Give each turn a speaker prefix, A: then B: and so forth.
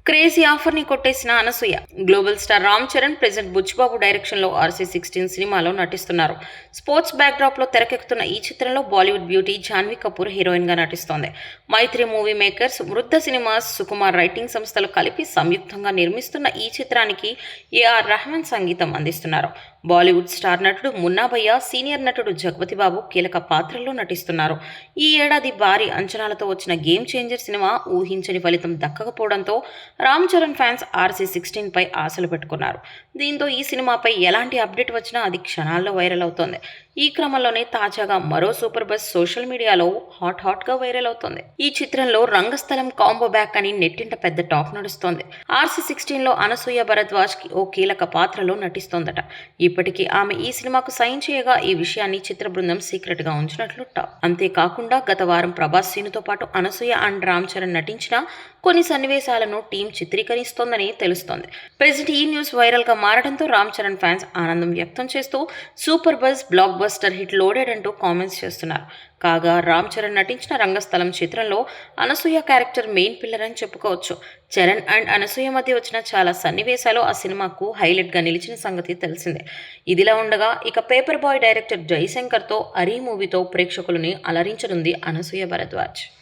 A: Crazy ఆఫర్ని కొట్టేసిన Anasuya. Global star Ram Charan present Buchibabu డైరెక్షన్లో RC16 సినిమాలో నటిస్తున్నారు. స్పోర్ట్స్ బ్యాక్డ్రాప్లో తెరకెక్కుతున్న ఈ చిత్రంలో బాలీవుడ్ బ్యూటీ జాన్వీ కపూర్ హీరోయిన్గా నటిస్తోంది. మైత్రి మూవీ మేకర్స్, వృద్ధ సినిమాస్, సుకుమార్ రైటింగ్ సంస్థలు కలిపి సంయుక్తంగా నిర్మిస్తున్న ఈ చిత్రానికి ఏఆర్ రెహమాన్ సంగీతం అందిస్తున్నారు. బాలీవుడ్ స్టార్ నటుడు మున్నా భయ్య, సీనియర్ నటుడు జగపతి బాబు కీలక పాత్రల్లో నటిస్తున్నారు. ఈ ఏడాది భారీ అంచనాలతో వచ్చిన గేమ్ చేంజర్ సినిమా ఊహించని ఫలితం దక్కకపోవడంతో రామ్ చరణ్ ఫ్యాన్స్ RC16 పై ఆశలు పెట్టుకున్నారు. దీంతో ఈ సినిమాపై ఎలాంటి అప్డేట్ వచ్చినా అది క్షణాల్లో వైరల్ అవుతోంది. ఈ క్రమంలోనే తాజాగా మరో సూపర్ బస్ సోషల్ మీడియాలో హాట్ గా వైరల్ అవుతోంది. ఈ చిత్రంలో రంగస్థలం కాంబో బ్యాక్ అని నెట్టింట పెద్ద టాక్ నడుస్తోంది. RC16లో అనసూయ భరద్వాజ్ ఓ కీలక పాత్రలో నటిస్తోందట. ఇప్పటికీ ఆమె ఈ సినిమాకు సైన్ చేయగా ఈ విషయాన్ని చిత్ర బృందం సీక్రెట్ గా ఉంచినట్లు టాక్. అంతేకాకుండా గత వారం ప్రభాస్ సీనుతో పాటు అనసూయ అండ్ రామ్ చరణ్ నటించిన కొన్ని సన్నివేశాలను టీం చిత్రీకరిస్తోందని తెలుస్తోంది. ప్రెజెంట్ ఈ న్యూస్ వైరల్ గా మారడంతో రామ్ చరణ్ ఫ్యాన్స్ ఆనందం వ్యక్తం చేస్తూ super buzz, block buster hit loaded అంటూ కామెంట్స్ చేస్తున్నారు. కాగా రామ్ చరణ్ నటించిన రంగస్థలం చిత్రంలో అనసూయ క్యారెక్టర్ మెయిన్ పిల్లర్ అని చెప్పుకోవచ్చు. చరణ్ అండ్ అనసూయ మధ్య వచ్చిన చాలా సన్నివేశాలు ఆ సినిమాకు హైలైట్ గా నిలిచిన సంగతి తెలిసిందే. ఇదిలా ఉండగా ఇక పేపర్ బాయ్ డైరెక్టర్ జైశంకర్తో అరీ మూవీతో ప్రేక్షకులని అలరించనుంది అనసూయ భరద్వాజ్.